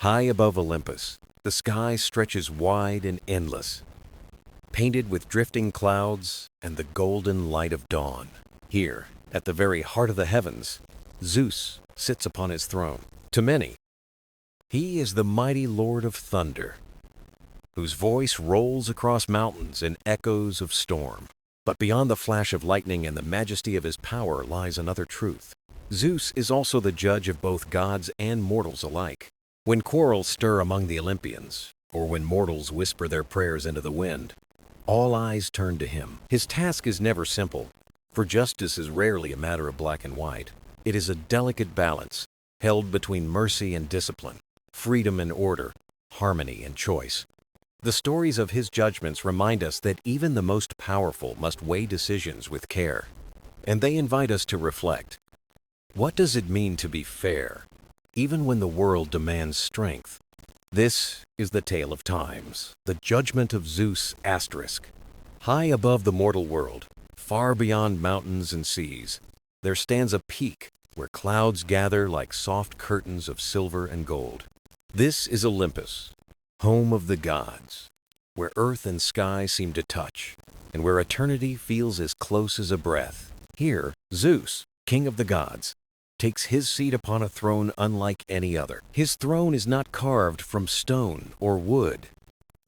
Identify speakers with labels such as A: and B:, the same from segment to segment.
A: High above Olympus, the sky stretches wide and endless, painted with drifting clouds and the golden light of dawn. Here, at the very heart of the heavens, Zeus sits upon his throne. To many, he is the mighty Lord of Thunder, whose voice rolls across mountains in echoes of storm. But beyond the flash of lightning and the majesty of his power lies another truth. Zeus is also the judge of both gods and mortals alike. When quarrels stir among the Olympians, or when mortals whisper their prayers into the wind, all eyes turn to him. His task is never simple, for justice is rarely a matter of black and white. It is a delicate balance, held between mercy and discipline, freedom and order, harmony and choice. The stories of his judgments remind us that even the most powerful must weigh decisions with care, and they invite us to reflect. What does it mean to be fair, even when the world demands strength? This is the tale of times, the judgment of Zeus asterisk. High above the mortal world, far beyond mountains and seas, there stands a peak where clouds gather like soft curtains of silver and gold. This is Olympus, home of the gods, where earth and sky seem to touch, and where eternity feels as close as a breath. Here, Zeus, king of the gods, takes his seat upon a throne unlike any other. His throne is not carved from stone or wood,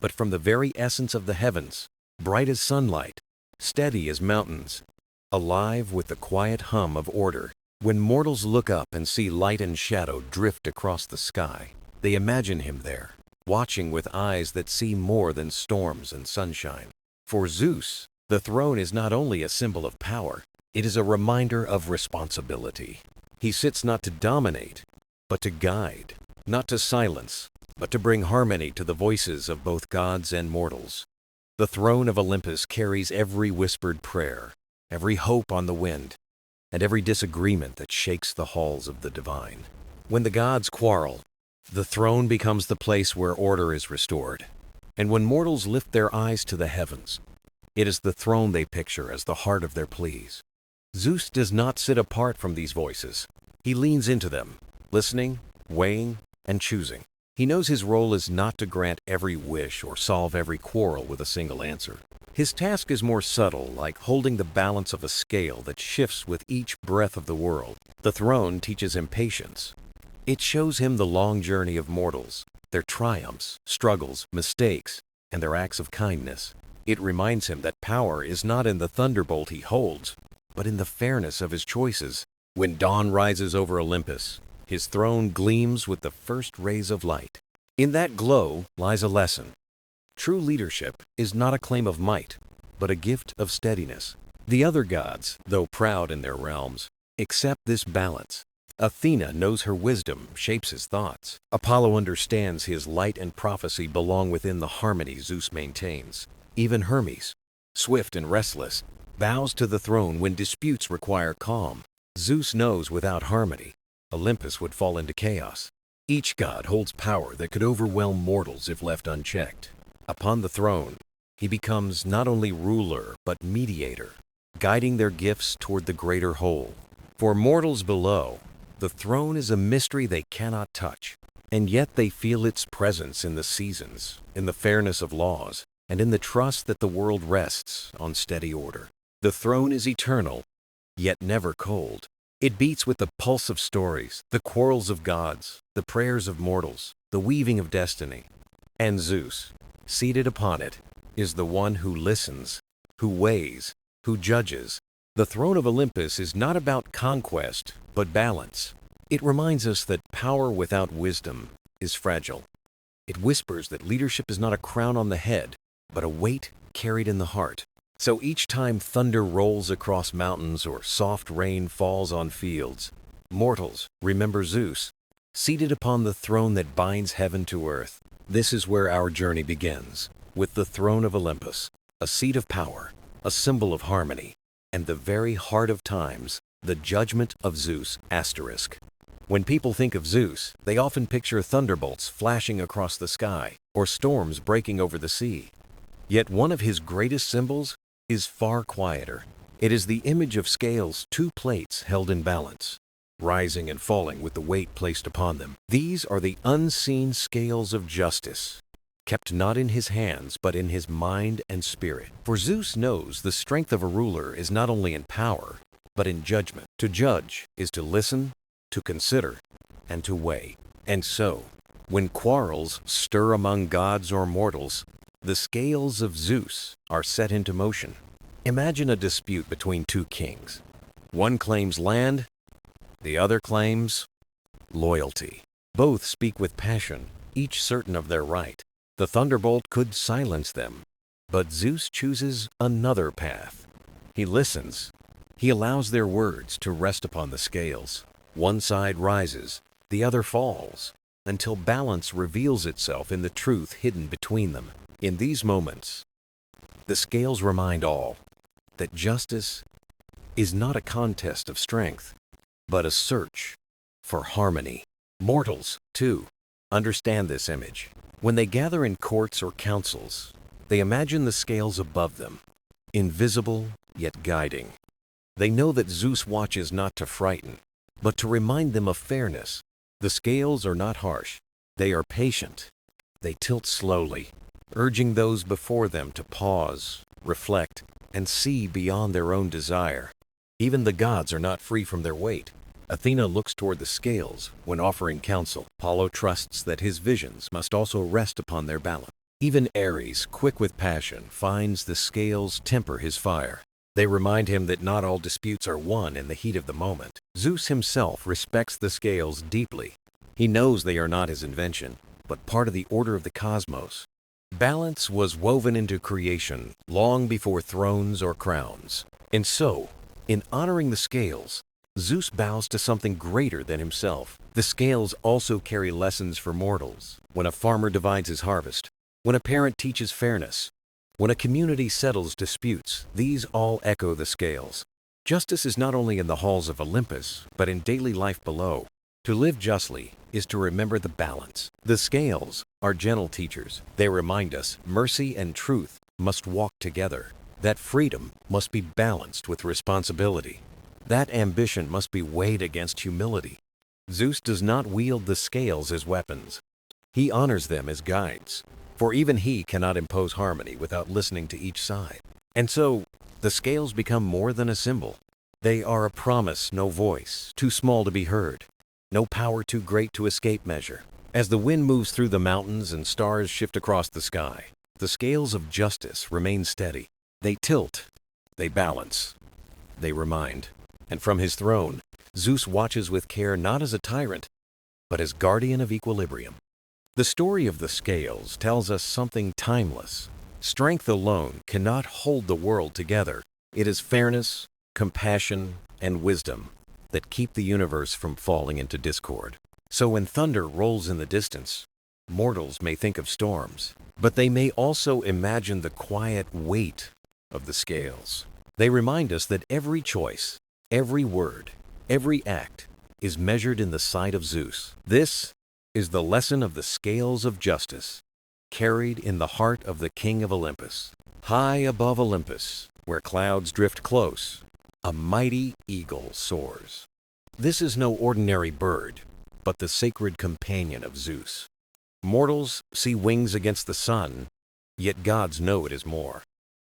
A: but from the very essence of the heavens, bright as sunlight, steady as mountains, alive with the quiet hum of order. When mortals look up and see light and shadow drift across the sky, they imagine him there, watching with eyes that see more than storms and sunshine. For Zeus, the throne is not only a symbol of power, it is a reminder of responsibility. He sits not to dominate, but to guide, not to silence, but to bring harmony to the voices of both gods and mortals. The throne of Olympus carries every whispered prayer, every hope on the wind, and every disagreement that shakes the halls of the divine. When the gods quarrel, the throne becomes the place where order is restored. And when mortals lift their eyes to the heavens, it is the throne they picture as the heart of their pleas. Zeus does not sit apart from these voices. He leans into them, listening, weighing, and choosing. He knows his role is not to grant every wish or solve every quarrel with a single answer. His task is more subtle, like holding the balance of a scale that shifts with each breath of the world. The throne teaches him patience. It shows him the long journey of mortals, their triumphs, struggles, mistakes, and their acts of kindness. It reminds him that power is not in the thunderbolt he holds, but in the fairness of his choices. When dawn rises over Olympus, his throne gleams with the first rays of light. In that glow lies a lesson. True leadership is not a claim of might, but a gift of steadiness. The other gods, though proud in their realms, accept this balance. Athena knows her wisdom shapes his thoughts. Apollo understands his light and prophecy belong within the harmony Zeus maintains. Even Hermes, swift and restless, bows to the throne when disputes require calm. Zeus knows without harmony, Olympus would fall into chaos. Each god holds power that could overwhelm mortals if left unchecked. Upon the throne, he becomes not only ruler but mediator, guiding their gifts toward the greater whole. For mortals below, the throne is a mystery they cannot touch, and yet they feel its presence in the seasons, in the fairness of laws, and in the trust that the world rests on steady order. The throne is eternal, yet never cold. It beats with the pulse of stories, the quarrels of gods, the prayers of mortals, the weaving of destiny. And Zeus, seated upon it, is the one who listens, who weighs, who judges. The throne of Olympus is not about conquest, but balance. It reminds us that power without wisdom is fragile. It whispers that leadership is not a crown on the head, but a weight carried in the heart. So each time thunder rolls across mountains or soft rain falls on fields, mortals remember Zeus, seated upon the throne that binds heaven to earth. This is where our journey begins, with the throne of Olympus, a seat of power, a symbol of harmony, and the very heart of times, the judgment of Zeus asterisk. When people think of Zeus, they often picture thunderbolts flashing across the sky or storms breaking over the sea. Yet one of his greatest symbols is far quieter. It is the image of scales, two plates held in balance. rising and falling with the weight placed upon them. These are the unseen scales of justice, kept not in his hands, but in his mind and spirit. For Zeus knows the strength of a ruler is not only in power, but in judgment. To judge is to listen, to consider, and to weigh. And so, when quarrels stir among gods or mortals, the scales of Zeus are set into motion. Imagine a dispute between two kings. One claims land, the other claims loyalty. Both speak with passion, each certain of their right. The thunderbolt could silence them, but Zeus chooses another path. He listens. He allows their words to rest upon the scales. One side rises, the other falls, until balance reveals itself in the truth hidden between them. In these moments, the scales remind all that justice is not a contest of strength, but a search for harmony. Mortals, too, understand this image. When they gather in courts or councils, they imagine the scales above them, invisible yet guiding. They know that Zeus watches not to frighten, but to remind them of fairness. The scales are not harsh. They are patient. They tilt slowly, urging those before them to pause, reflect, and see beyond their own desire. Even the gods are not free from their weight. Athena looks toward the scales when offering counsel. Apollo trusts that his visions must also rest upon their balance. Even Ares, quick with passion, finds the scales temper his fire. They remind him that not all disputes are won in the heat of the moment. Zeus himself respects the scales deeply. He knows they are not his invention, but part of the order of the cosmos. Balance was woven into creation long before thrones or crowns. And so, in honoring the scales, Zeus bows to something greater than himself. The scales also carry lessons for mortals. When a farmer divides his harvest, when a parent teaches fairness, when a community settles disputes, these all echo the scales. Justice is not only in the halls of Olympus, but in daily life below. To live justly is to remember the balance. The scales are gentle teachers. They remind us mercy and truth must walk together, that freedom must be balanced with responsibility. That ambition must be weighed against humility. Zeus does not wield the scales as weapons. He honors them as guides, for even he cannot impose harmony without listening to each side. And so, the scales become more than a symbol. They are a promise, no voice, too small to be heard, no power too great to escape measure. As the wind moves through the mountains and stars shift across the sky, the scales of justice remain steady. They tilt, they balance, they remind. And from his throne, Zeus watches with care not as a tyrant, but as guardian of equilibrium. The story of the scales tells us something timeless. Strength alone cannot hold the world together. It is fairness, compassion, and wisdom that keep the universe from falling into discord. So when thunder rolls in the distance, mortals may think of storms, but they may also imagine the quiet weight of the scales. They remind us that every choice, every word, every act is measured in the sight of Zeus. This is the lesson of the scales of justice, carried in the heart of the king of Olympus. High above Olympus, where clouds drift close, a mighty eagle soars. This is no ordinary bird, but the sacred companion of Zeus. Mortals see wings against the sun, yet gods know it is more.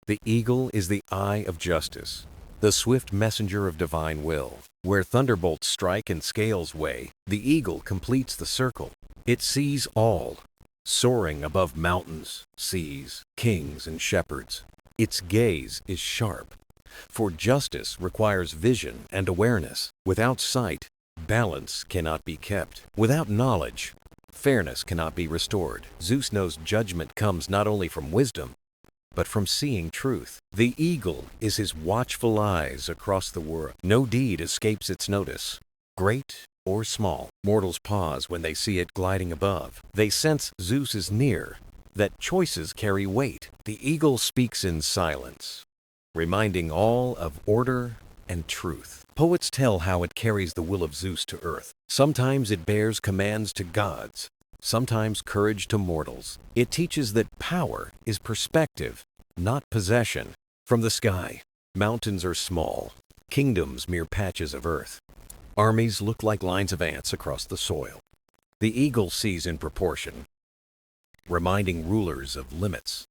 A: The eagle is the eye of justice, the swift messenger of divine will. Where thunderbolts strike and scales weigh, the eagle completes the circle. It sees all, soaring above mountains, seas, kings, and shepherds. Its gaze is sharp, for justice requires vision and awareness. Without sight, balance cannot be kept. Without knowledge, fairness cannot be restored. Zeus knows judgment comes not only from wisdom, but from seeing truth. The eagle is his watchful eyes across the world. No deed escapes its notice, great or small. Mortals pause when they see it gliding above. They sense Zeus is near, that choices carry weight. The eagle speaks in silence, reminding all of order and truth. Poets tell how it carries the will of Zeus to earth. Sometimes it bears commands to gods, sometimes courage to mortals. It teaches that power is perspective, not possession. From the sky, mountains are small, kingdoms mere patches of earth. Armies look like lines of ants across the soil. The eagle sees in proportion, reminding rulers of limits.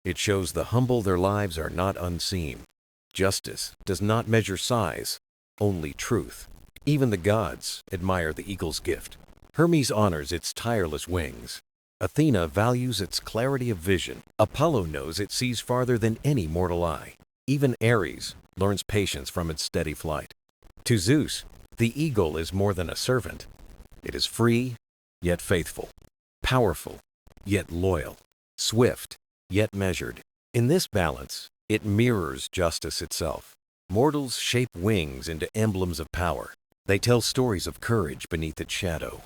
A: It shows the humble their lives are not unseen. Justice does not measure size, only truth. Even the gods admire the eagle's gift. Hermes honors its tireless wings. Athena values its clarity of vision. Apollo knows it sees farther than any mortal eye. Even Ares learns patience from its steady flight. To Zeus, the eagle is more than a servant. It is free, yet faithful. Powerful, yet loyal. Swift, yet measured. In this balance, it mirrors justice itself. Mortals shape wings into emblems of power. They tell stories of courage beneath its shadow.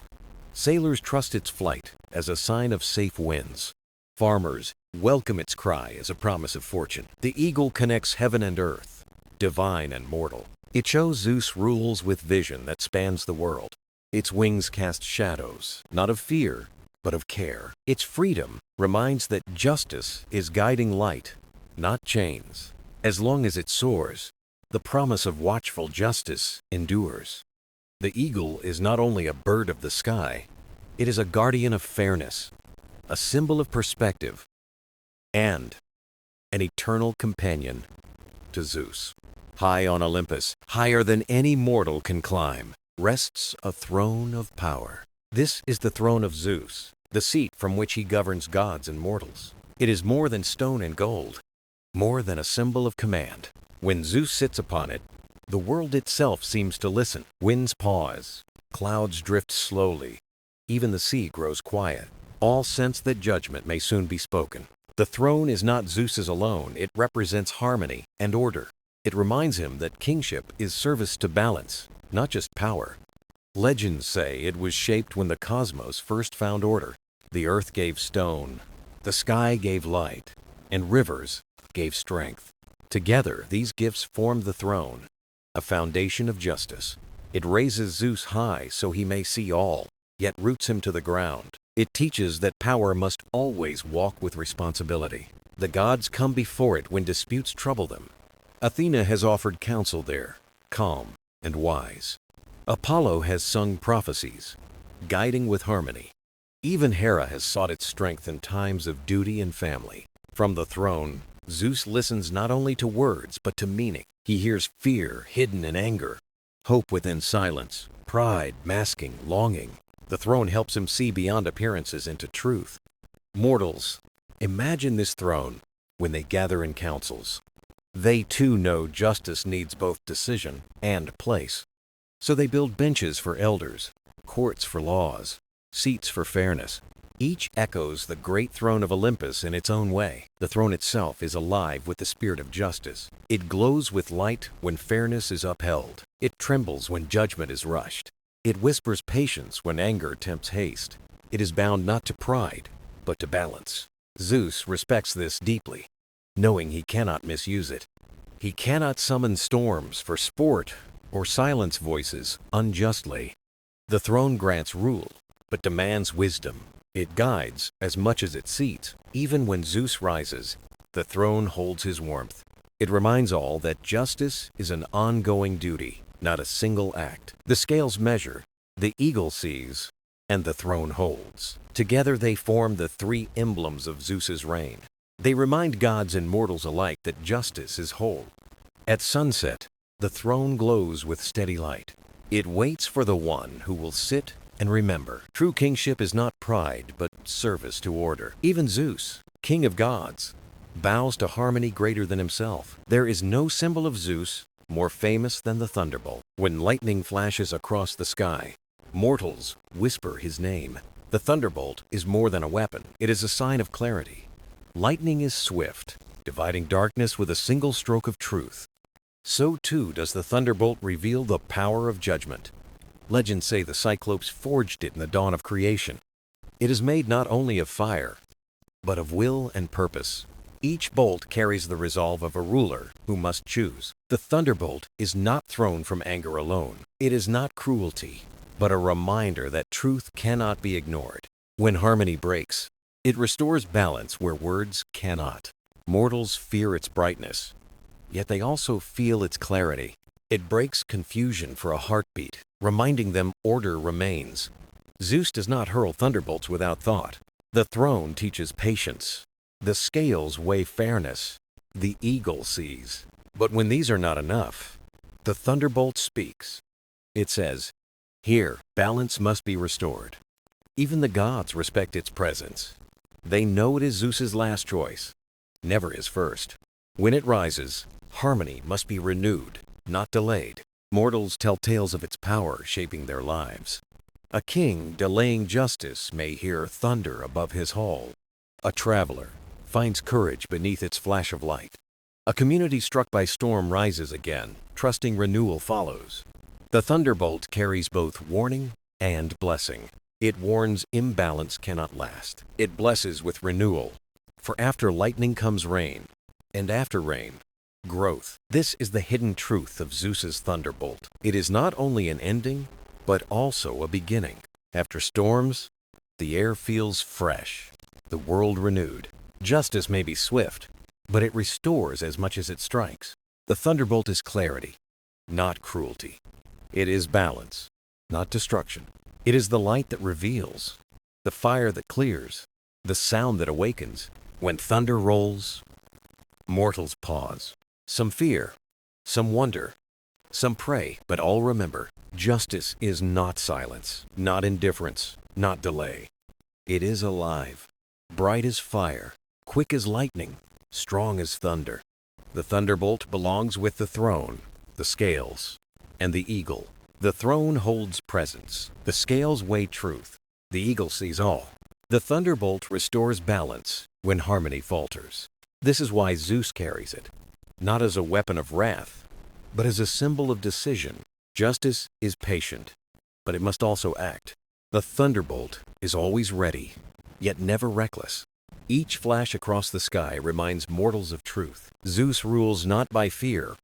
A: Sailors trust its flight as a sign of safe winds. Farmers welcome its cry as a promise of fortune. The eagle connects heaven and earth, divine and mortal. It shows Zeus rules with vision that spans the world. Its wings cast shadows, not of fear, but of care. Its freedom reminds that justice is guiding light, not chains. As long as it soars, the promise of watchful justice endures. The eagle is not only a bird of the sky, it is a guardian of fairness, a symbol of perspective, and an eternal companion to Zeus. High on Olympus, higher than any mortal can climb, rests a throne of power. This is the throne of Zeus, the seat from which he governs gods and mortals. It is more than stone and gold, more than a symbol of command. When Zeus sits upon it, the world itself seems to listen. Winds pause, clouds drift slowly, even the sea grows quiet. All sense that judgment may soon be spoken. The throne is not Zeus's alone, it represents harmony and order. It reminds him that kingship is service to balance, not just power. Legends say it was shaped when the cosmos first found order. The earth gave stone, the sky gave light, and rivers gave strength. Together, these gifts formed the throne, a foundation of justice. It raises Zeus high so he may see all, yet roots him to the ground. It teaches that power must always walk with responsibility. The gods come before it when disputes trouble them. Athena has offered counsel there, calm and wise. Apollo has sung prophecies, guiding with harmony. Even Hera has sought its strength in times of duty and family. From the throne, Zeus listens not only to words, but to meaning. He hears fear hidden in anger, hope within silence, pride masking longing. The throne helps him see beyond appearances into truth. Mortals, imagine this throne when they gather in councils. They too know justice needs both decision and place. So they build benches for elders, courts for laws, seats for fairness. Each echoes the great throne of Olympus in its own way. The throne itself is alive with the spirit of justice. It glows with light when fairness is upheld. It trembles when judgment is rushed. It whispers patience when anger tempts haste. It is bound not to pride, but to balance. Zeus respects this deeply, knowing he cannot misuse it. He cannot summon storms for sport or silence voices unjustly. The throne grants rule, but demands wisdom. It guides as much as it seats. Even when Zeus rises, the throne holds his warmth. It reminds all that justice is an ongoing duty, not a single act. The scales measure, the eagle sees, and the throne holds. Together they form the three emblems of Zeus's reign. They remind gods and mortals alike that justice is whole. At sunset, the throne glows with steady light. It waits for the one who will sit and remember. True kingship is not pride, but service to order. Even Zeus, king of gods, bows to harmony greater than himself. There is no symbol of Zeus more famous than the thunderbolt. When lightning flashes across the sky, mortals whisper his name. The thunderbolt is more than a weapon. It is a sign of clarity. Lightning is swift, dividing darkness with a single stroke of truth. So too does the thunderbolt reveal the power of judgment. Legends say the Cyclopes forged it in the dawn of creation. It is made not only of fire, but of will and purpose. Each bolt carries the resolve of a ruler who must choose. The thunderbolt is not thrown from anger alone. It is not cruelty, but a reminder that truth cannot be ignored. When harmony breaks, it restores balance where words cannot. Mortals fear its brightness, yet they also feel its clarity. It breaks confusion for a heartbeat, reminding them order remains. Zeus does not hurl thunderbolts without thought. The throne teaches patience. The scales weigh fairness. The eagle sees. But when these are not enough, the thunderbolt speaks. It says, "Here, balance must be restored." Even the gods respect its presence. They know it is Zeus's last choice, never his first. When it rises, harmony must be renewed, not delayed. Mortals tell tales of its power shaping their lives. A king delaying justice may hear thunder above his hall. A traveler finds courage beneath its flash of light. A community struck by storm rises again, trusting renewal follows. The thunderbolt carries both warning and blessing. It warns imbalance cannot last. It blesses with renewal. For after lightning comes rain, and after rain, growth. This is the hidden truth of Zeus's thunderbolt. It is not only an ending, but also a beginning. After storms, the air feels fresh, the world renewed. Justice may be swift, but it restores as much as it strikes. The thunderbolt is clarity, not cruelty. It is balance, not destruction. It is the light that reveals, the fire that clears, the sound that awakens. When thunder rolls, mortals pause. Some fear, some wonder, some pray, but all remember, justice is not silence, not indifference, not delay. It is alive, bright as fire, quick as lightning, strong as thunder. The thunderbolt belongs with the throne, the scales, and the eagle. The throne holds presence. The scales weigh truth. The eagle sees all. The thunderbolt restores balance when harmony falters. This is why Zeus carries it, not as a weapon of wrath, but as a symbol of decision. Justice is patient, but it must also act. The thunderbolt is always ready, yet never reckless. Each flash across the sky reminds mortals of truth. Zeus rules not by fear,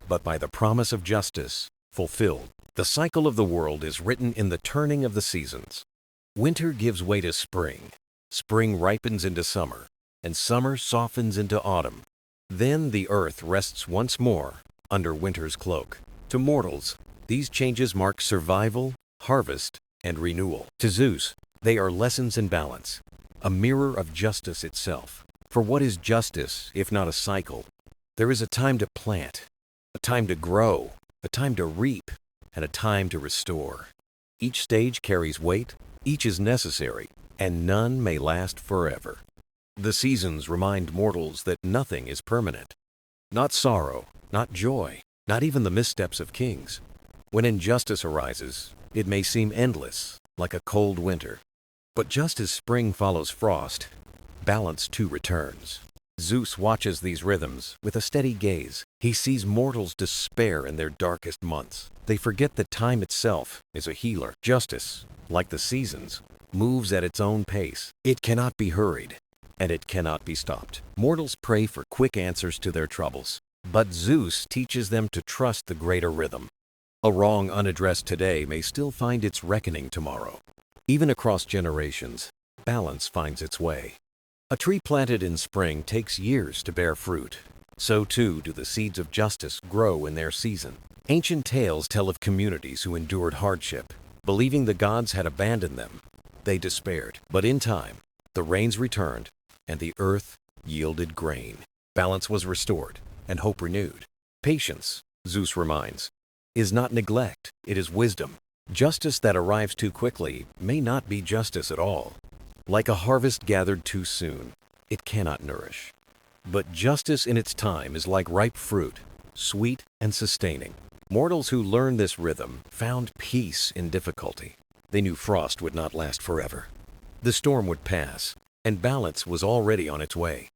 A: but by the promise of justice fulfilled. The cycle of the world is written in the turning of the seasons. Winter gives way to spring. Spring ripens into summer, and summer softens into autumn. Then the earth rests once more under winter's cloak. To mortals, these changes mark survival, harvest, and renewal. To Zeus, they are lessons in balance, a mirror of justice itself. For what is justice if not a cycle? There is a time to plant, a time to grow, a time to reap, and a time to restore. Each stage carries weight, each is necessary, and none may last forever. The seasons remind mortals that nothing is permanent. Not sorrow, not joy, not even the missteps of kings. When injustice arises, it may seem endless, like a cold winter. But just as spring follows frost, balance too returns. Zeus watches these rhythms with a steady gaze. He sees mortals despair in their darkest months. They forget that time itself is a healer. Justice, like the seasons, moves at its own pace. It cannot be hurried, and it cannot be stopped. Mortals pray for quick answers to their troubles, but Zeus teaches them to trust the greater rhythm. A wrong unaddressed today may still find its reckoning tomorrow. Even across generations, balance finds its way. A tree planted in spring takes years to bear fruit. So too do the seeds of justice grow in their season. Ancient tales tell of communities who endured hardship. Believing the gods had abandoned them, they despaired. But in time, the rains returned, and the earth yielded grain. Balance was restored, and hope renewed. Patience, Zeus reminds, is not neglect, it is wisdom. Justice that arrives too quickly may not be justice at all. Like a harvest gathered too soon, it cannot nourish. But justice in its time is like ripe fruit, sweet and sustaining. Mortals who learned this rhythm found peace in difficulty. They knew frost would not last forever. The storm would pass, and balance was already on its way.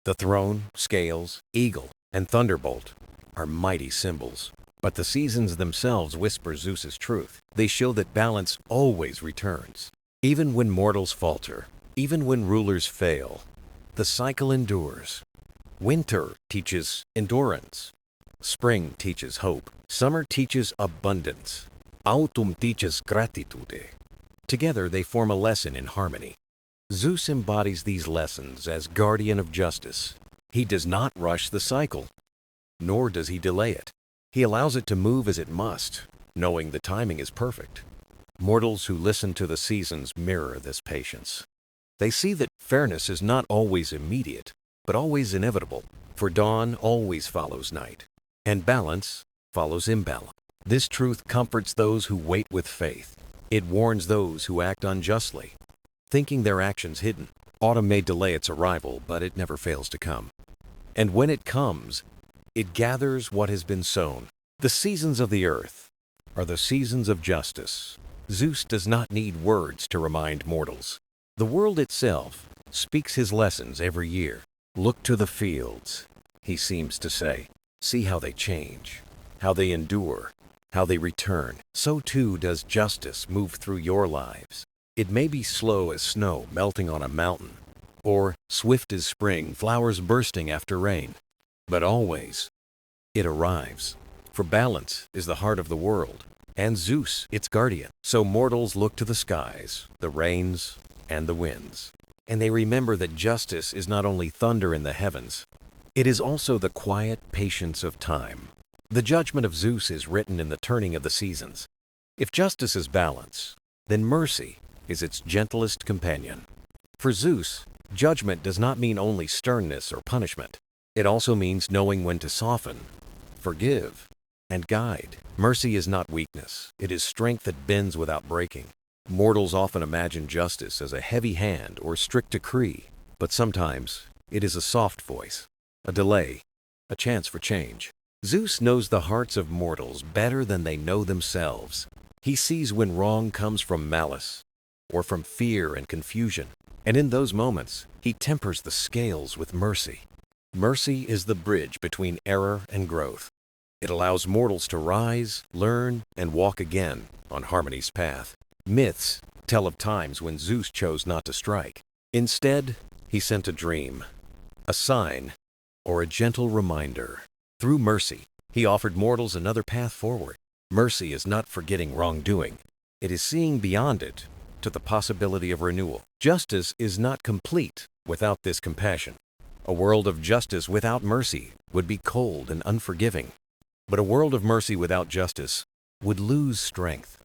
A: The throne, scales, eagle, and thunderbolt are mighty symbols. But the seasons themselves whisper Zeus's truth. They show that balance always returns. Even when mortals falter, even when rulers fail, the cycle endures. Winter teaches endurance. Spring teaches hope. Summer teaches abundance. Autumn teaches gratitude. Together they form a lesson in harmony. Zeus embodies these lessons as guardian of justice. He does not rush the cycle, nor does he delay it. He allows it to move as it must, knowing the timing is perfect. Mortals who listen to the seasons mirror this patience. They see that fairness is not always immediate, but always inevitable, for dawn always follows night, and balance follows imbalance. This truth comforts those who wait with faith. It warns those who act unjustly, thinking their actions hidden. Autumn may delay its arrival, but it never fails to come. And when it comes, it gathers what has been sown. The seasons of the earth are the seasons of justice. Zeus does not need words to remind mortals. The world itself speaks his lessons every year. Look to the fields, he seems to say. See how they change, how they endure, how they return. So too does justice move through your lives. It may be slow as snow melting on a mountain, or swift as spring flowers bursting after rain. But always, it arrives. For balance is the heart of the world, and Zeus its guardian. So mortals look to the skies, the rains, and the winds. And they remember that justice is not only thunder in the heavens, it is also the quiet patience of time. The judgment of Zeus is written in the turning of the seasons. If justice is balance, then mercy is its gentlest companion. For Zeus, judgment does not mean only sternness or punishment. It also means knowing when to soften, forgive, and guide. Mercy is not weakness. It is strength that bends without breaking. Mortals often imagine justice as a heavy hand or strict decree, but sometimes it is a soft voice, a delay, a chance for change. Zeus knows the hearts of mortals better than they know themselves. He sees when wrong comes from malice or from fear and confusion, and in those moments, he tempers the scales with mercy. Mercy is the bridge between error and growth. It allows mortals to rise, learn, and walk again on harmony's path. Myths tell of times when Zeus chose not to strike. Instead, he sent a dream, a sign, or a gentle reminder. Through mercy, he offered mortals another path forward. Mercy is not forgetting wrongdoing. It is seeing beyond it to the possibility of renewal. Justice is not complete without this compassion. A world of justice without mercy would be cold and unforgiving. But a world of mercy without justice would lose strength.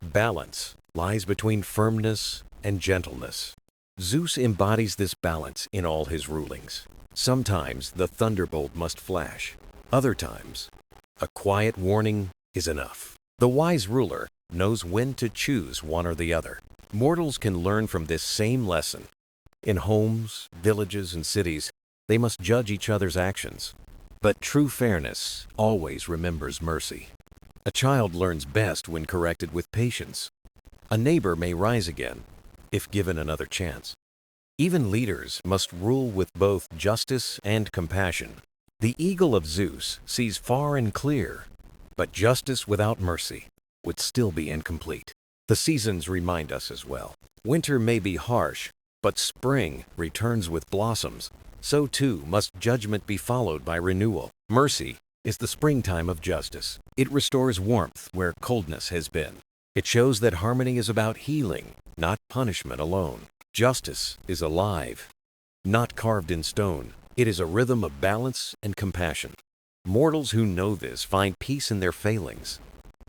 A: Balance lies between firmness and gentleness. Zeus embodies this balance in all his rulings. Sometimes the thunderbolt must flash. Other times, a quiet warning is enough. The wise ruler knows when to choose one or the other. Mortals can learn from this same lesson. In homes, villages, and cities, they must judge each other's actions. But true fairness always remembers mercy. A child learns best when corrected with patience. A neighbor may rise again if given another chance. Even leaders must rule with both justice and compassion. The eagle of Zeus sees far and clear, but justice without mercy would still be incomplete. The seasons remind us as well. Winter may be harsh, but spring returns with blossoms. So too must judgment be followed by renewal. Mercy is the springtime of justice. It restores warmth where coldness has been. It shows that harmony is about healing, not punishment alone. Justice is alive, not carved in stone. It is a rhythm of balance and compassion. Mortals who know this find peace in their failings.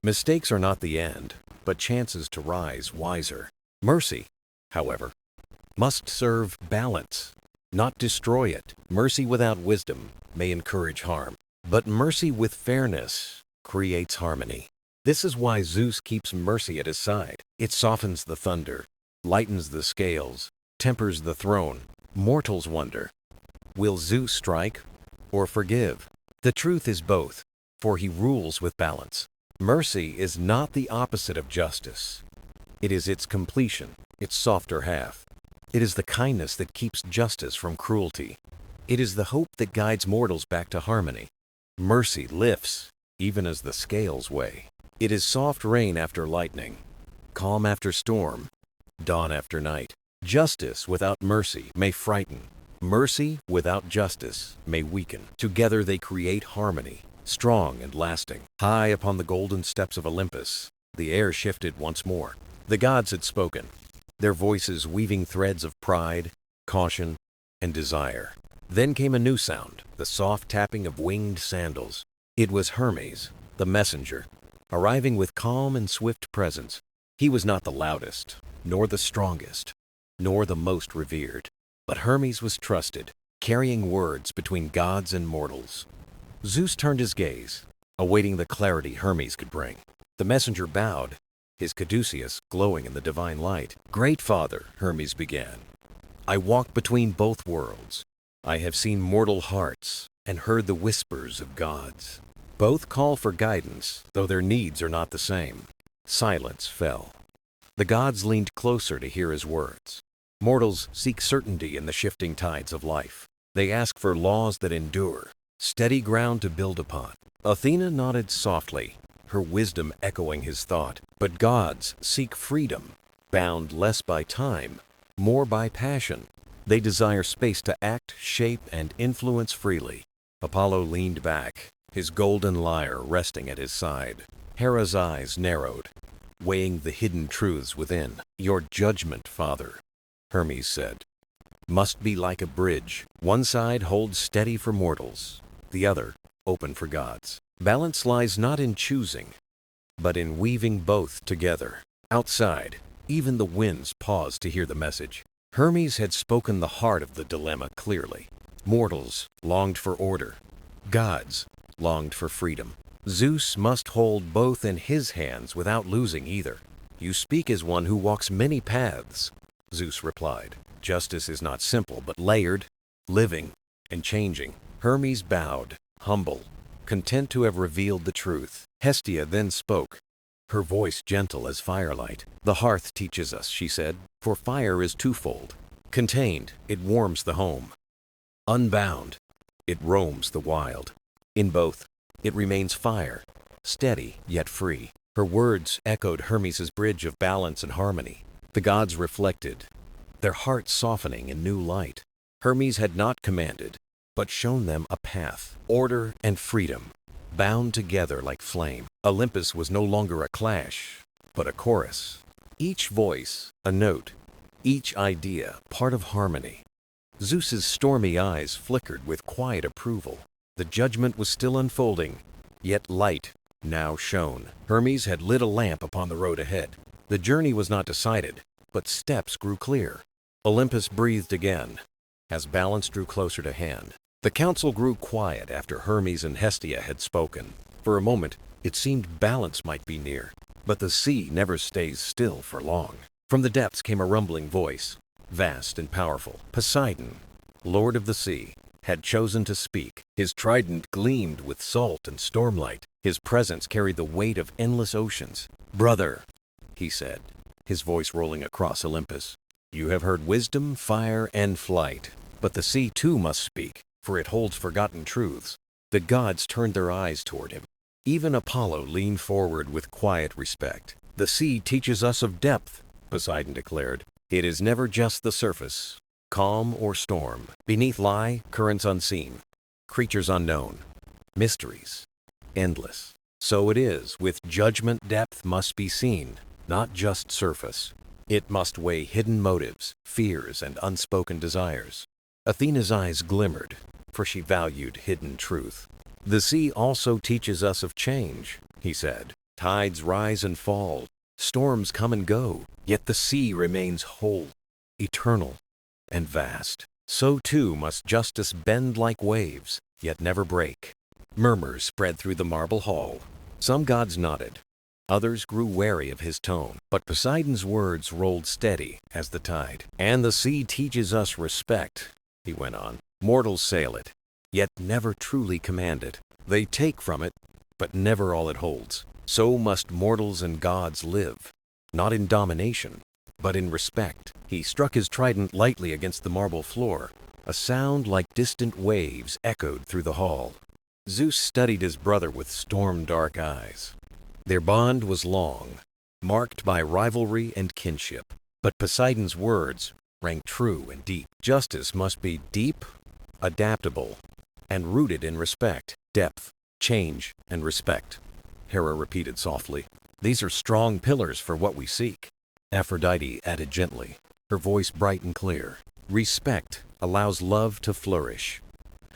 A: Mistakes are not the end, but chances to rise wiser. Mercy, however, must serve balance, not destroy it. Mercy without wisdom may encourage harm, but mercy with fairness creates harmony. This is why Zeus keeps mercy at his side. It softens the thunder, lightens the scales, tempers the throne. Mortals wonder, will Zeus strike or forgive? The truth is both, for he rules with balance. Mercy is not the opposite of justice. It is its completion, its softer half. It is the kindness that keeps justice from cruelty. It is the hope that guides mortals back to harmony. Mercy lifts, even as the scales weigh. It is soft rain after lightning, calm after storm, dawn after night. Justice without mercy may frighten. Mercy without justice may weaken. Together they create harmony, strong and lasting. High upon the golden steps of Olympus, the air shifted once more. The gods had spoken, their voices weaving threads of pride, caution, and desire. Then came a new sound, the soft tapping of winged sandals. It was Hermes, the messenger, arriving with calm and swift presence. He was not the loudest, nor the strongest, nor the most revered, but Hermes was trusted, carrying words between gods and mortals. Zeus turned his gaze, awaiting the clarity Hermes could bring. The messenger bowed, his caduceus glowing in the divine light. "Great Father," Hermes began, "I walk between both worlds. I have seen mortal hearts and heard the whispers of gods. Both call for guidance, though their needs are not the same." Silence fell. The gods leaned closer to hear his words. Mortals seek certainty in the shifting tides of life. They ask for laws that endure, steady ground to build upon. Athena nodded softly, her wisdom echoing his thought. But gods seek freedom, bound less by time, more by passion. They desire space to act, shape, and influence freely. Apollo leaned back, his golden lyre resting at his side. Hera's eyes narrowed, weighing the hidden truths within. "Your judgment, Father," Hermes said, "must be like a bridge. One side holds steady for mortals, the other open for gods. Balance lies not in choosing, but in weaving both together." Outside, even the winds paused to hear the message. Hermes had spoken the heart of the dilemma clearly. Mortals longed for order. Gods longed for freedom. Zeus must hold both in his hands without losing either. "You speak as one who walks many paths," Zeus replied. "Justice is not simple, but layered, living, and changing." Hermes bowed, humble, content to have revealed the truth. Hestia then spoke, her voice gentle as firelight. "The hearth teaches us," she said, "for fire is twofold. Contained, it warms the home. Unbound, it roams the wild. In both, it remains fire, steady yet free." Her words echoed Hermes's bridge of balance and harmony. The gods reflected, their hearts softening in new light. Hermes had not commanded, but shown them a path, order and freedom, bound together like flame. Olympus was no longer a clash, but a chorus. Each voice, a note, each idea, part of harmony. Zeus's stormy eyes flickered with quiet approval. The judgment was still unfolding, yet light now shone. Hermes had lit a lamp upon the road ahead. The journey was not decided, but steps grew clear. Olympus breathed again, as balance drew closer to hand. The council grew quiet after Hermes and Hestia had spoken. For a moment, it seemed balance might be near, but the sea never stays still for long. From the depths came a rumbling voice, vast and powerful. Poseidon, lord of the sea, had chosen to speak. His trident gleamed with salt and stormlight. His presence carried the weight of endless oceans. "Brother," he said, his voice rolling across Olympus, "you have heard wisdom, fire, and flight, but the sea too must speak, for it holds forgotten truths." The gods turned their eyes toward him. Even Apollo leaned forward with quiet respect. "The sea teaches us of depth," Poseidon declared. "It is never just the surface, calm or storm. Beneath lie currents unseen, creatures unknown, mysteries endless. So it is with judgment. Depth must be seen, not just surface. It must weigh hidden motives, fears, and unspoken desires." Athena's eyes glimmered, for she valued hidden truth. "The sea also teaches us of change," he said. "Tides rise and fall, storms come and go, yet the sea remains whole, eternal, and vast. So too must justice bend like waves, yet never break." Murmurs spread through the marble hall. Some gods nodded. Others grew wary of his tone. But Poseidon's words rolled steady as the tide. "And the sea teaches us respect," he went on. "Mortals sail it, yet never truly command it. They take from it, but never all it holds. So must mortals and gods live, not in domination, but in respect." He struck his trident lightly against the marble floor. A sound like distant waves echoed through the hall. Zeus studied his brother with storm-dark eyes. Their bond was long, marked by rivalry and kinship. But Poseidon's words rang true and deep. Justice must be deep, adaptable, and rooted in respect. "Depth, change, and respect," Hera repeated softly. "These are strong pillars for what we seek." Aphrodite added gently, her voice bright and clear. "Respect allows love to flourish,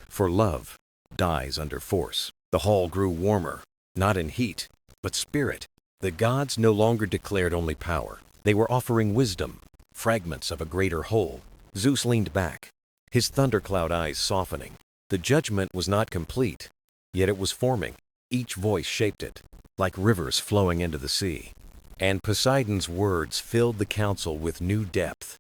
A: for love dies under force." The hall grew warmer, not in heat, but spirit. The gods no longer declared only power. They were offering wisdom, fragments of a greater whole. Zeus leaned back, his thundercloud eyes softening. The judgment was not complete, yet it was forming. Each voice shaped it, like rivers flowing into the sea. And Poseidon's words filled the council with new depth.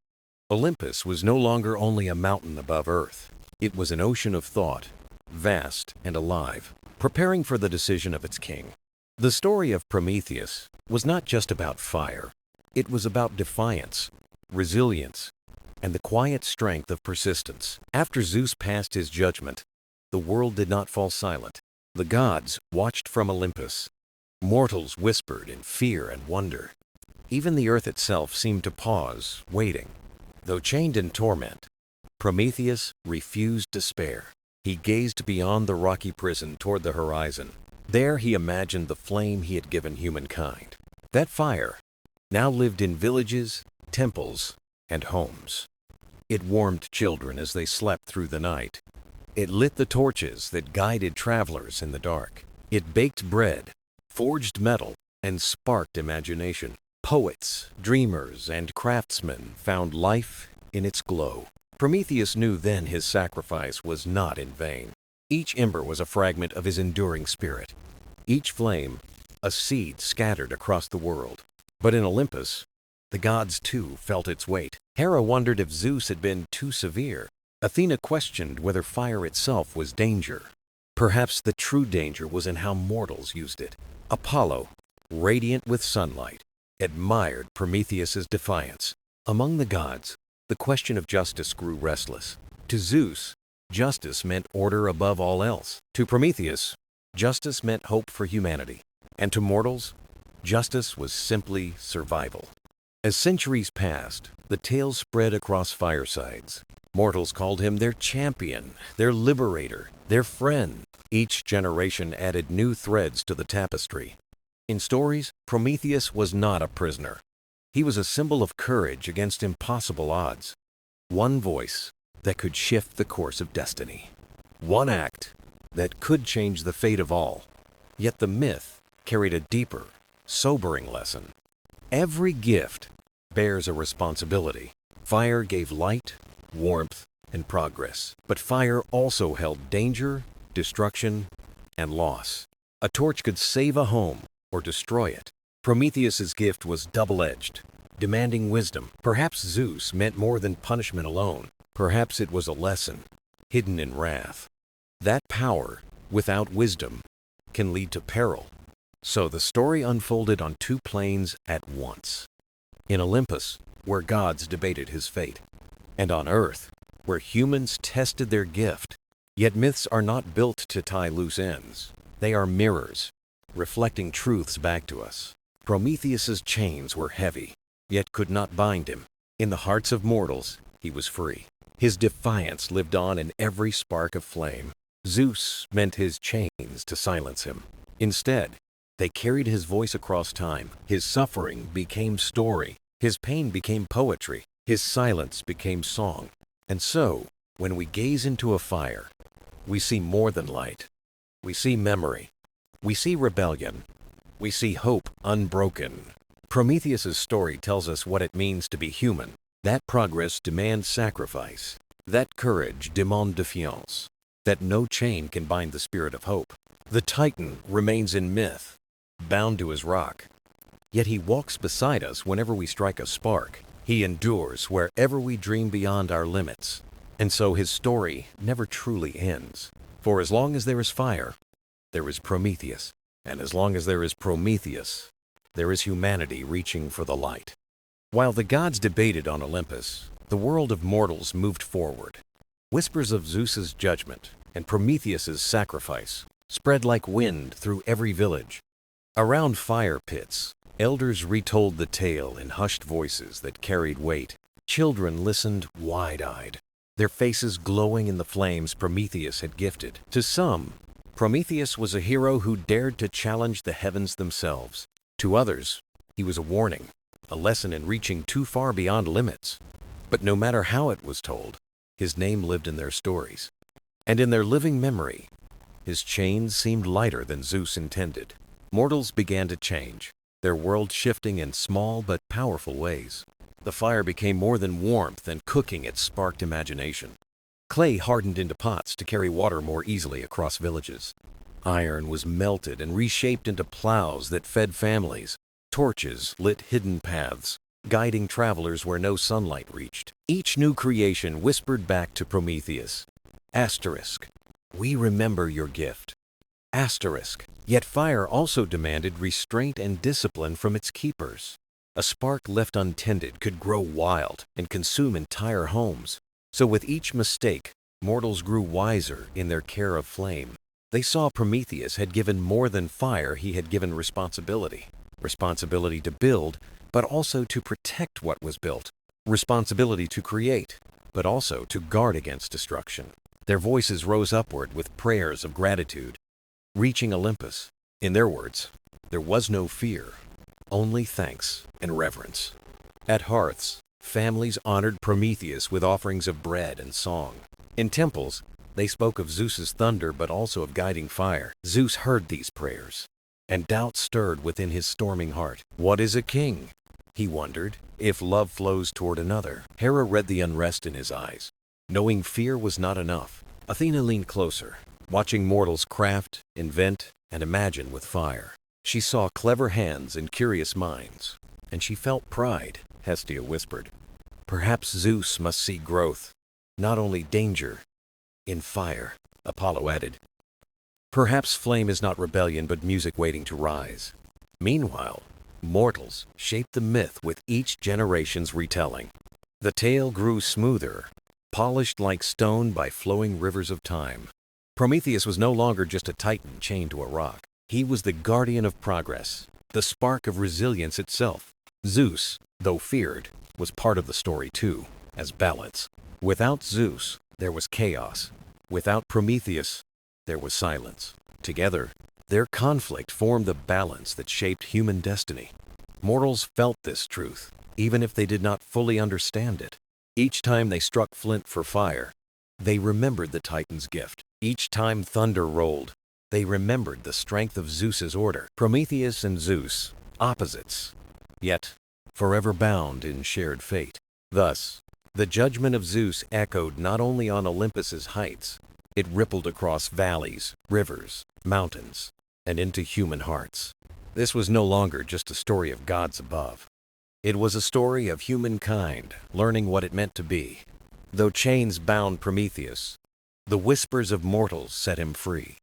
A: Olympus was no longer only a mountain above earth. It was an ocean of thought, vast and alive, preparing for the decision of its king. The story of Prometheus was not just about fire. It was about defiance, resilience, and the quiet strength of persistence. After Zeus passed his judgment, the world did not fall silent. The gods watched from Olympus. Mortals whispered in fear and wonder. Even the earth itself seemed to pause, waiting. Though chained in torment, Prometheus refused despair. He gazed beyond the rocky prison toward the horizon. There he imagined the flame he had given humankind. That fire now lived in villages, temples, and homes. It warmed children as they slept through the night. It lit the torches that guided travelers in the dark. It baked bread, forged metal, and sparked imagination. Poets, dreamers, and craftsmen found life in its glow. Prometheus knew then his sacrifice was not in vain. Each ember was a fragment of his enduring spirit. Each flame, a seed scattered across the world. But in Olympus, the gods too felt its weight. Hera wondered if Zeus had been too severe. Athena questioned whether fire itself was danger. Perhaps the true danger was in how mortals used it. Apollo, radiant with sunlight, admired Prometheus's defiance. Among the gods, the question of justice grew restless. To Zeus, justice meant order above all else. To Prometheus, justice meant hope for humanity. And to mortals, justice was simply survival. As centuries passed, the tale spread across firesides. Mortals called him their champion, their liberator, their friend. Each generation added new threads to the tapestry. In stories, Prometheus was not a prisoner. He was a symbol of courage against impossible odds. One voice that could shift the course of destiny. One act that could change the fate of all. Yet the myth carried a deeper, sobering lesson. Every gift bears a responsibility. Fire gave light, warmth, and progress. But fire also held danger, destruction, and loss. A torch could save a home or destroy it. Prometheus's gift was double-edged, demanding wisdom. Perhaps Zeus meant more than punishment alone. Perhaps it was a lesson, hidden in wrath. That power, without wisdom, can lead to peril. So the story unfolded on two planes at once. In Olympus, where gods debated his fate, and on Earth, where humans tested their gift. Yet myths are not built to tie loose ends. They are mirrors, reflecting truths back to us. Prometheus's chains were heavy, yet could not bind him. In the hearts of mortals, he was free. His defiance lived on in every spark of flame. Zeus meant his chains to silence him. Instead, they carried his voice across time. His suffering became story. His pain became poetry. His silence became song. And so, when we gaze into a fire, we see more than light. We see memory. We see rebellion. We see hope unbroken. Prometheus's story tells us what it means to be human. That progress demands sacrifice. That courage demands defiance. That no chain can bind the spirit of hope. The Titan remains in myth, bound to his rock. Yet he walks beside us whenever we strike a spark. He endures wherever we dream beyond our limits. And so his story never truly ends. For as long as there is fire, there is Prometheus. And as long as there is Prometheus, there is humanity reaching for the light. While the gods debated on Olympus, the world of mortals moved forward. Whispers of Zeus's judgment and Prometheus's sacrifice spread like wind through every village. Around fire pits, elders retold the tale in hushed voices that carried weight. Children listened wide-eyed, their faces glowing in the flames Prometheus had gifted. To some, Prometheus was a hero who dared to challenge the heavens themselves. To others, he was a warning, a lesson in reaching too far beyond limits. But no matter how it was told, his name lived in their stories. And in their living memory, His chains seemed lighter than Zeus intended. Mortals began to change, their world shifting in small but powerful ways. The fire became more than warmth, and cooking it sparked imagination. Clay hardened into pots to carry water more easily across villages. Iron was melted and reshaped into plows that fed families. Torches lit hidden paths, guiding travelers where no sunlight reached. Each new creation whispered back to Prometheus, Asterisk, we remember your gift. Asterisk, yet fire also demanded restraint and discipline from its keepers. A spark left untended could grow wild and consume entire homes. So with each mistake, mortals grew wiser in their care of flame. They saw Prometheus had given more than fire, he had given responsibility. Responsibility to build, but also to protect what was built. Responsibility to create, but also to guard against destruction. Their voices rose upward with prayers of gratitude. Reaching Olympus, in their words, there was no fear, only thanks and reverence. At hearths, families honored Prometheus with offerings of bread and song. In temples, they spoke of Zeus's thunder but also of guiding fire. Zeus heard these prayers, and doubt stirred within his storming heart. What is a king? He wondered, if love flows toward another. Hera read the unrest in his eyes. Knowing fear was not enough, Athena leaned closer, watching mortals craft, invent, and imagine with fire. She saw clever hands and curious minds, and she felt pride. Hestia whispered, perhaps Zeus must see growth, not only danger, in fire. Apollo added, perhaps flame is not rebellion but music waiting to rise. Meanwhile, mortals shaped the myth with each generation's retelling. The tale grew smoother, polished like stone by flowing rivers of time. Prometheus was no longer just a titan chained to a rock. He was the guardian of progress, the spark of resilience itself. Zeus, though feared, was part of the story too, as balance. Without Zeus, there was chaos. Without Prometheus, there was silence. Together, their conflict formed the balance that shaped human destiny. Mortals felt this truth, even if they did not fully understand it. Each time they struck flint for fire, they remembered the Titan's gift. Each time thunder rolled, they remembered the strength of Zeus's order. Prometheus and Zeus, opposites, yet forever bound in shared fate. Thus, the judgment of Zeus echoed not only on Olympus's heights, it rippled across valleys, rivers, mountains, and into human hearts. This was no longer just a story of gods above. It was a story of humankind learning what it meant to be. Though chains bound Prometheus, the whispers of mortals set him free.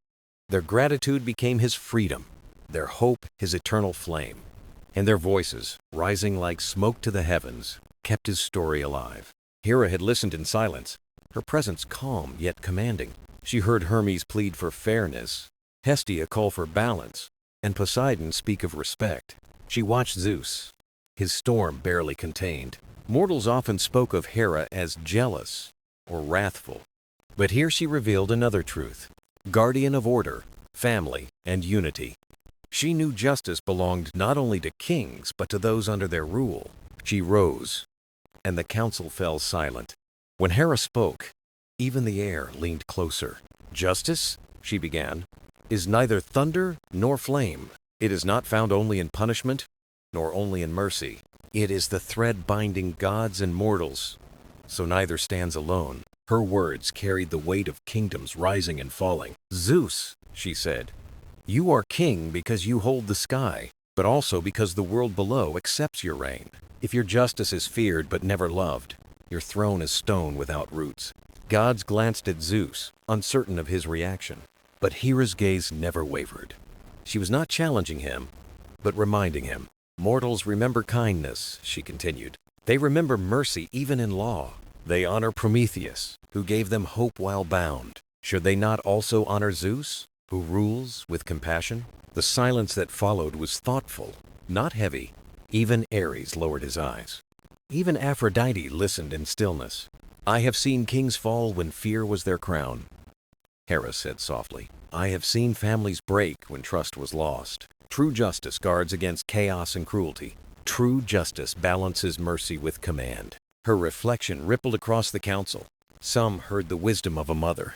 A: Their gratitude became his freedom, their hope his eternal flame, and their voices, rising like smoke to the heavens, kept his story alive. Hera had listened in silence, her presence calm yet commanding. She heard Hermes plead for fairness, Hestia call for balance, and Poseidon speak of respect. She watched Zeus, his storm barely contained. Mortals often spoke of Hera as jealous or wrathful, but here she revealed another truth, guardian of order, family, and unity. She knew justice belonged not only to kings but to those under their rule. She rose, and the council fell silent. When Hera spoke, even the air leaned closer. Justice, she began, is neither thunder nor flame. It is not found only in punishment, nor only in mercy. It is the thread binding gods and mortals, so neither stands alone. Her words carried the weight of kingdoms rising and falling. Zeus, she said, you are king because you hold the sky, but also because the world below accepts your reign. If your justice is feared but never loved, your throne is stone without roots. Gods glanced at Zeus, uncertain of his reaction, but Hera's gaze never wavered. She was not challenging him, but reminding him. Mortals remember kindness, she continued. They remember mercy even in law. They honor Prometheus, who gave them hope while bound. Should they not also honor Zeus, who rules with compassion? The silence that followed was thoughtful, not heavy. Even Ares lowered his eyes. Even Aphrodite listened in stillness. I have seen kings fall when fear was their crown, Hera said softly. I have seen families break when trust was lost. True justice guards against chaos and cruelty. True justice balances mercy with command. Her reflection rippled across the council. Some heard the wisdom of a mother.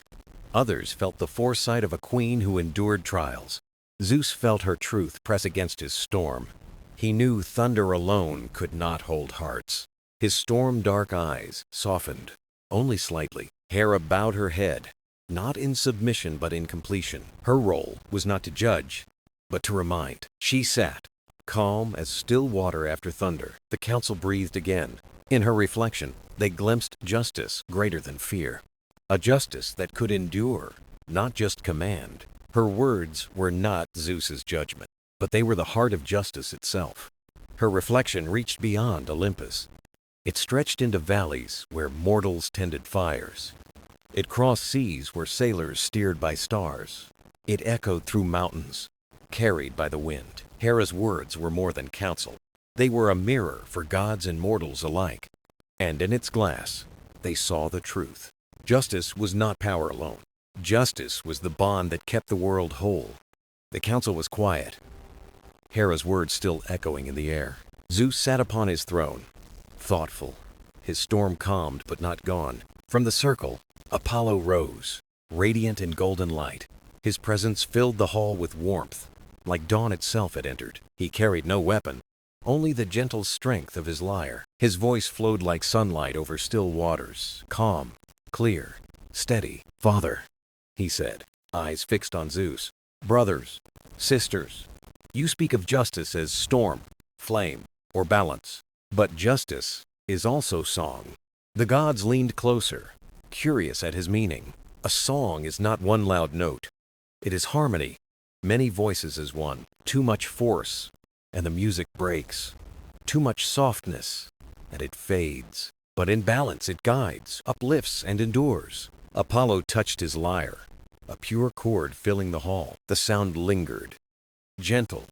A: Others felt the foresight of a queen who endured trials. Zeus felt her truth press against his storm. He knew thunder alone could not hold hearts. His storm-dark eyes softened, only slightly. Hera bowed her head, not in submission but in completion. Her role was not to judge, but to remind. She sat, calm as still water after thunder. The council breathed again. In her reflection, they glimpsed justice greater than fear. A justice that could endure, not just command. Her words were not Zeus's judgment, but they were the heart of justice itself. Her reflection reached beyond Olympus. It stretched into valleys where mortals tended fires. It crossed seas where sailors steered by stars. It echoed through mountains, carried by the wind. Hera's words were more than counsel. They were a mirror for gods and mortals alike. And in its glass, they saw the truth. Justice was not power alone. Justice was the bond that kept the world whole. The council was quiet, Hera's words still echoing in the air. Zeus sat upon his throne, thoughtful, his storm calmed but not gone. From the circle, Apollo rose, radiant in golden light. His presence filled the hall with warmth, like dawn itself had entered. He carried no weapon, only the gentle strength of his lyre. His voice flowed like sunlight over still waters, calm, clear, steady. "Father," he said, eyes fixed on Zeus. "Brothers, sisters, you speak of justice as storm, flame, or balance. But justice is also song." The gods leaned closer, curious at his meaning. A song is not one loud note. It is harmony, many voices as one. Too much force, and the music breaks. Too much softness, and it fades. But in balance it guides, uplifts, and endures. Apollo touched his lyre, a pure chord filling the hall. The sound lingered, gentle,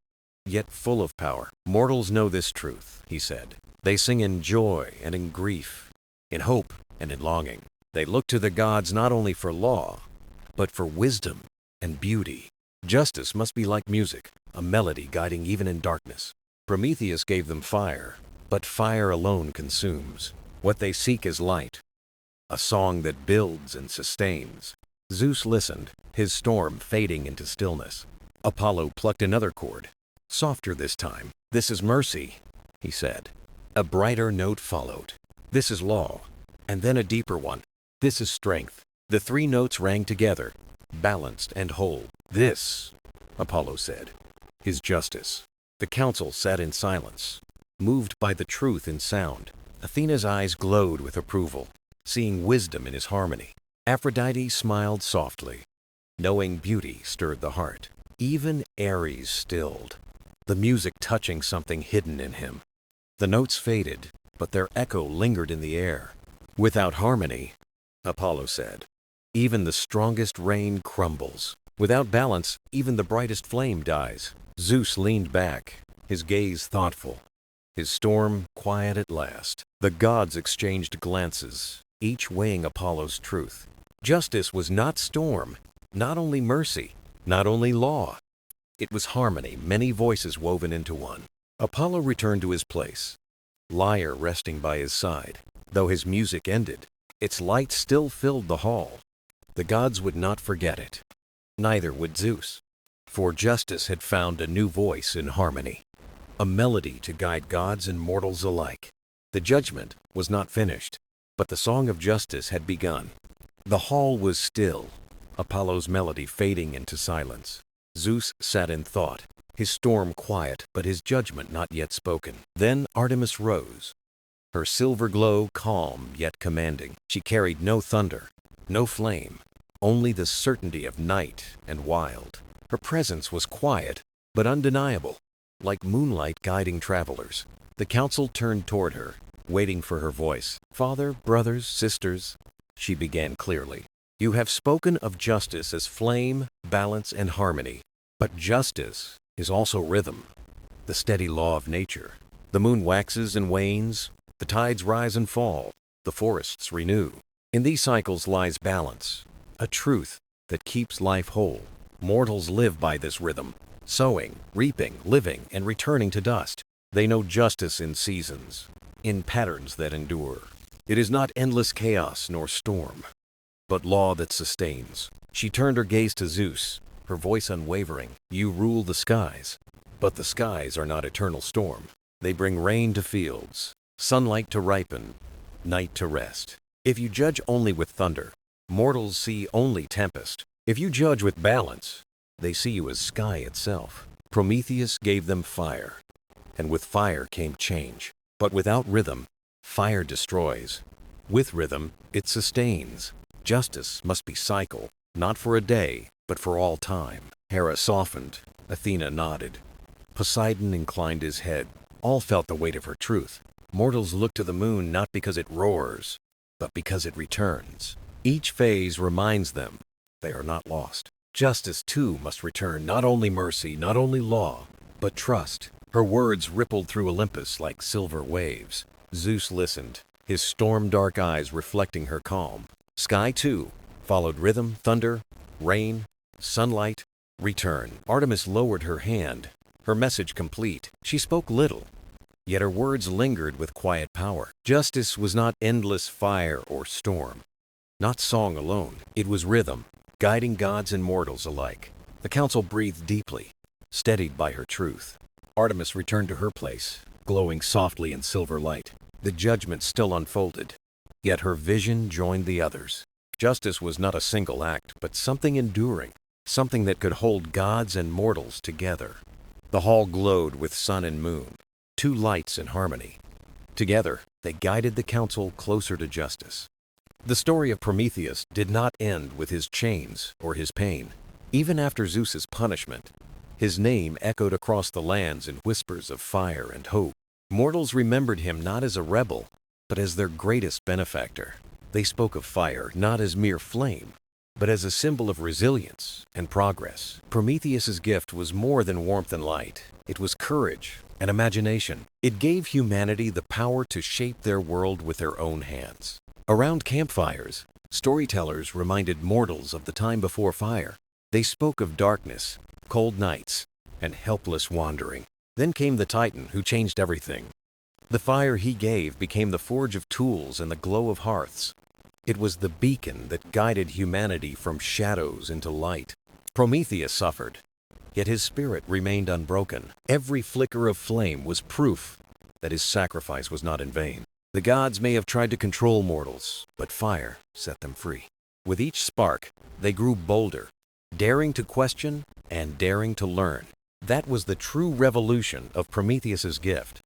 A: yet full of power. "Mortals know this truth," he said. "They sing in joy and in grief, in hope and in longing. They look to the gods not only for law, but for wisdom and beauty. Justice must be like music, a melody guiding even in darkness. Prometheus gave them fire, but fire alone consumes. What they seek is light, a song that builds and sustains." Zeus listened, his storm fading into stillness. Apollo plucked another chord, softer this time. "This is mercy," he said. A brighter note followed. "This is law," and then a deeper one. "This is strength." The three notes rang together, balanced and whole. "This," Apollo said, "is justice." The council sat in silence, moved by the truth in sound. Athena's eyes glowed with approval, seeing wisdom in his harmony. Aphrodite smiled softly, knowing beauty stirred the heart. Even Ares stilled, the music touching something hidden in him. The notes faded, but their echo lingered in the air. "Without harmony," Apollo said, "even the strongest rain crumbles. Without balance, even the brightest flame dies." Zeus leaned back, his gaze thoughtful, his storm quiet at last. The gods exchanged glances, each weighing Apollo's truth. Justice was not storm, not only mercy, not only law. It was harmony, many voices woven into one. Apollo returned to his place, lyre resting by his side. Though his music ended, its light still filled the hall. The gods would not forget it. Neither would Zeus, for justice had found a new voice in harmony, a melody to guide gods and mortals alike. The judgment was not finished, but the song of justice had begun. The hall was still, Apollo's melody fading into silence. Zeus sat in thought, his storm quiet but his judgment not yet spoken. Then Artemis rose, her silver glow calm yet commanding. She carried no thunder, no flame, only the certainty of night and wild. Her presence was quiet but undeniable, like moonlight guiding travelers. The council turned toward her, waiting for her voice. "Father, brothers, sisters," she began clearly, "you have spoken of justice as flame, balance, and harmony. But justice is also rhythm, the steady law of nature. The moon waxes and wanes, the tides rise and fall, the forests renew. In these cycles lies balance, a truth that keeps life whole. Mortals live by this rhythm, sowing, reaping, living, and returning to dust. They know justice in seasons, in patterns that endure. It is not endless chaos nor storm, but law that sustains. She turned her gaze to Zeus, her voice unwavering. You rule the skies. But the skies are not eternal storm. They bring rain to fields, sunlight to ripen, night to rest. If you judge only with thunder, mortals see only tempest. If you judge with balance, they see you as sky itself. Prometheus gave them fire, and with fire came change. But without rhythm, fire destroys. With rhythm, it sustains. Justice must be cycle, not for a day, but for all time. Hera softened, Athena nodded. Poseidon inclined his head. All felt the weight of her truth. Mortals look to the moon not because it roars, but because it returns. Each phase reminds them they are not lost. Justice, too, must return, not only mercy, not only law, but trust. Her words rippled through Olympus like silver waves. Zeus listened, his storm-dark eyes reflecting her calm. Sky, too, followed rhythm, thunder, rain, sunlight, return. Artemis lowered her hand, her message complete. She spoke little, yet her words lingered with quiet power. Justice was not endless fire or storm, not song alone. It was rhythm, guiding gods and mortals alike. The council breathed deeply, steadied by her truth. Artemis returned to her place, glowing softly in silver light. The judgment still unfolded, yet her vision joined the others. Justice was not a single act, but something enduring, something that could hold gods and mortals together. The hall glowed with sun and moon, two lights in harmony. Together, they guided the council closer to justice. The story of Prometheus did not end with his chains or his pain. Even after Zeus's punishment, his name echoed across the lands in whispers of fire and hope. Mortals remembered him not as a rebel, but as their greatest benefactor. They spoke of fire not as mere flame, but as a symbol of resilience and progress. Prometheus's gift was more than warmth and light. It was courage and imagination. It gave humanity the power to shape their world with their own hands. Around campfires, storytellers reminded mortals of the time before fire. They spoke of darkness, cold nights, and helpless wandering. Then came the Titan who changed everything. The fire he gave became the forge of tools and the glow of hearths. It was the beacon that guided humanity from shadows into light. Prometheus suffered, yet his spirit remained unbroken. Every flicker of flame was proof that his sacrifice was not in vain. The gods may have tried to control mortals, but fire set them free. With each spark, they grew bolder, daring to question and daring to learn. That was the true revolution of Prometheus's gift.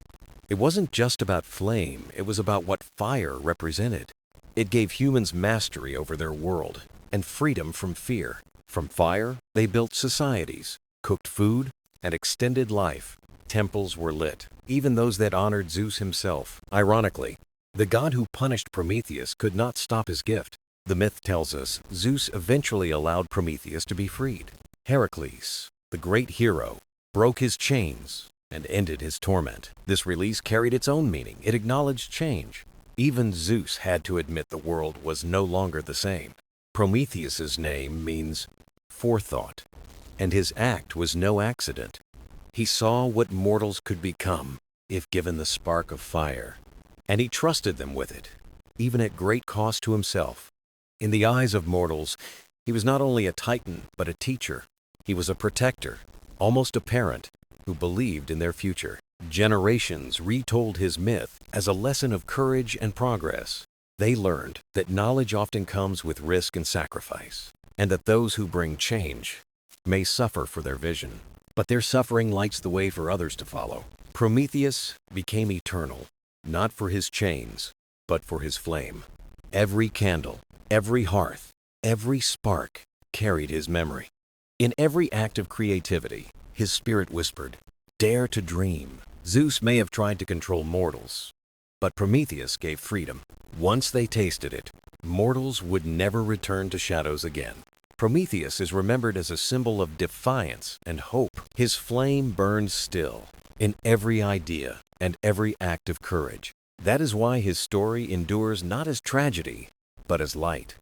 A: It wasn't just about flame, it was about what fire represented. It gave humans mastery over their world and freedom from fear. From fire, they built societies, cooked food, and extended life. Temples were lit, even those that honored Zeus himself. Ironically, the god who punished Prometheus could not stop his gift. The myth tells us Zeus eventually allowed Prometheus to be freed. Heracles, the great hero, broke his chains and ended his torment. This release carried its own meaning. It acknowledged change. Even Zeus had to admit the world was no longer the same. Prometheus's name means forethought, and his act was no accident. He saw what mortals could become if given the spark of fire, and he trusted them with it, even at great cost to himself. In the eyes of mortals, he was not only a titan, but a teacher. He was a protector, almost a parent, who believed in their future. Generations retold his myth as a lesson of courage and progress. They learned that knowledge often comes with risk and sacrifice, and that those who bring change may suffer for their vision. But their suffering lights the way for others to follow. Prometheus became eternal, not for his chains, but for his flame. Every candle, every hearth, every spark carried his memory. In every act of creativity, his spirit whispered, "Dare to dream." Zeus may have tried to control mortals, but Prometheus gave freedom. Once they tasted it, mortals would never return to shadows again. Prometheus is remembered as a symbol of defiance and hope. His flame burns still in every idea and every act of courage. That is why his story endures not as tragedy, but as light.